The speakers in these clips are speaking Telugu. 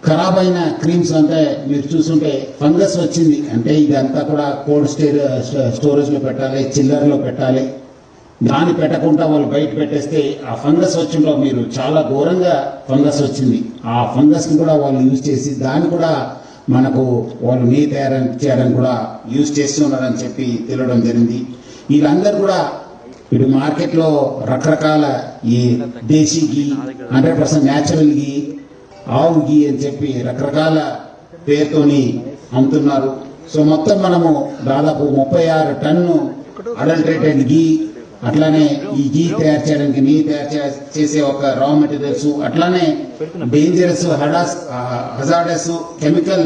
ఖరాబ్ అయిన క్రీమ్స్ అంటే మీరు చూస్తుంటే ఫంగస్ వచ్చింది. అంటే ఇదంతా కూడా కోల్డ్ స్టోరేజ్లో పెట్టాలి, చిల్లర్లో పెట్టాలి. దాన్ని పెట్టకుండా వాళ్ళు బయట పెట్టేస్తే ఆ ఫంగస్ వచ్చిందో మీరు చాలా ఘోరంగా ఫంగస్ వచ్చింది. ఆ ఫంగస్ని కూడా వాళ్ళు యూజ్ చేసి దాన్ని కూడా మనకు వాళ్ళు నీ తయారు చేయడానికి కూడా యూజ్ చేస్తున్నారని చెప్పి తెలియడం జరిగింది. వీళ్ళందరూ కూడా ఇప్పుడు మార్కెట్లో రకరకాల ఈ దేశీ గీ, 100% న్యాచురల్ గీ, ఆవు గీ అని చెప్పి రకరకాల పేరుతోని అమ్ముతున్నారు. సో మొత్తం మనము దాదాపు 36 టన్ను అడల్టరేటెడ్ గీ, అట్లానే ఈ గీ తయారు చేయడానికి నీ తయారు చేసే ఒక రా మెటీరియల్స్, అట్లానే డేంజరస్ హజార్డస్ కెమికల్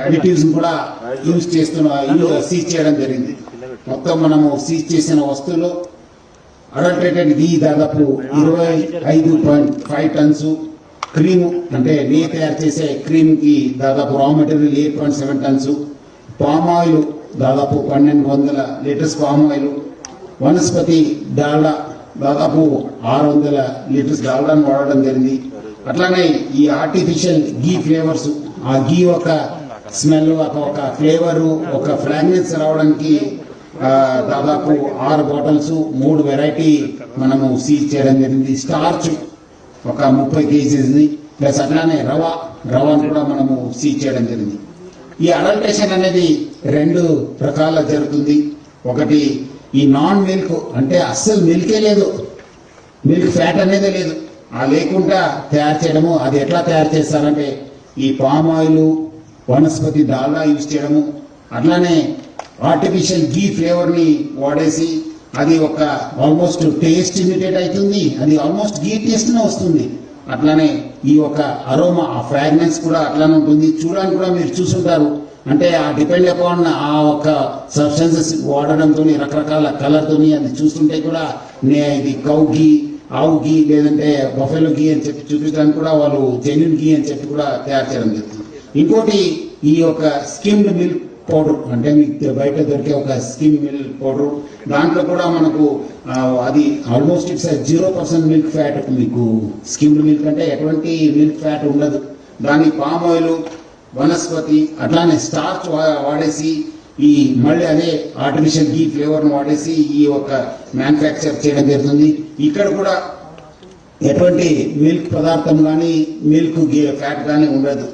అడిటివ్స్ కూడా యూజ్ సీజ్ చేయడం జరిగింది. మొత్తం మనము సీజ్ చేసిన వస్తువులు అడల్టరేటెడ్ గీ దాదాపు 25.5 టన్స్, క్రీమ్ అంటే నెయ్యి తయారు చేసే క్రీమ్ కి దాదాపు raw material 8.7 turns, palm oil దాదాపు 1200 లీటర్స్ పామ్ ఆయిల్, వనస్పతి డాల్డా దాదాపు 600 లీటర్స్ డాల్డాను వాడడం జరిగింది. అట్లానే ఈ ఆర్టిఫిషియల్ గీ ఫ్లేవర్స్, ఆ గీ ఒక స్మెల్, ఒక ఫ్లేవరు, ఒక ఫ్రాగ్రెన్స్ రావడానికి దాదాపు 6 బాటిల్స్ 3 వెరైటీ మనము సీజ్ చేయడం జరిగింది. స్టార్చ్ ఒక 30 కేజీస్ని ప్లస్ అట్లానే రవాను కూడా మనము సీజ్ చేయడం జరిగింది. ఈ అడల్టరేషన్ అనేది 2 రకాల జరుగుతుంది. ఒకటి ఈ నాన్ మిల్క్, అంటే అస్సలు మిల్కే లేదు, మిల్క్ ఫ్యాట్ అనేది లేదు, ఆ లేకుండా తయారు చేయడము. అది ఎట్లా తయారు చేస్తారంటే ఈ పామ్ ఆయిల్, వనస్పతి డాల్డా యూజ్ చేయడము, అట్లానే ఆర్టిఫిషియల్ గీ ఫ్లేవర్ ని వాడేసి అది ఒక ఆల్మోస్ట్ టేస్ట్ ఇమిటేట్ అవుతుంది, అది ఆల్మోస్ట్ గీ టేస్ట్ నే వస్తుంది. అట్లానే ఈ ఒక అరోమా, ఆ ఫ్రాగ్రెన్స్ కూడా అట్లానే ఉంటుంది. చూడడానికి కూడా మీరు చూసుంటారు. అంటే ఆ డిపెండ్ అపాన్ ఆ ఒక సబ్స్టెన్సెస్ వాడడంతో రకరకాల కలర్ తోని అది చూస్తుంటే కూడా ఇది కౌ గీ, ఆవు గీ, లేదంటే బఫెలో గీ అని చెప్పి చూపించడానికి కూడా వాళ్ళు జెన్యున్ గీ అని చెప్పి కూడా తయారు చేయడం జరుగుతుంది. ఇంకోటి ఈ యొక్క స్కిమ్డ్ మిల్క్ పౌడర్, అంటే మీకు బయట దొరికే ఒక స్కిమ్ మిల్క్ పౌడర్, దాంట్లో కూడా మనకు అది ఆల్మోస్ట్ ఇట్స్ 0% మిల్క్ ఫ్యాట్. మీకు స్కిమ్డ్ మిల్క్ అంటే ఎటువంటి మిల్క్ ఫ్యాట్ ఉండదు. దాని పామ్ ఆయిల్, వనస్పతి, అట్లానే స్టార్చ్ వాడేసి ఈ మళ్ళీ అదే ఆర్టిఫిషియల్ గీ ఫ్లేవర్ వాడేసి ఈ ఒక మ్యానుఫ్యాక్చర్ చేయడం జరుగుతుంది. ఇక్కడ కూడా ఎటువంటి మిల్క్ పదార్థం కానీ మిల్క్ ఫ్యాట్ కానీ ఉండదు.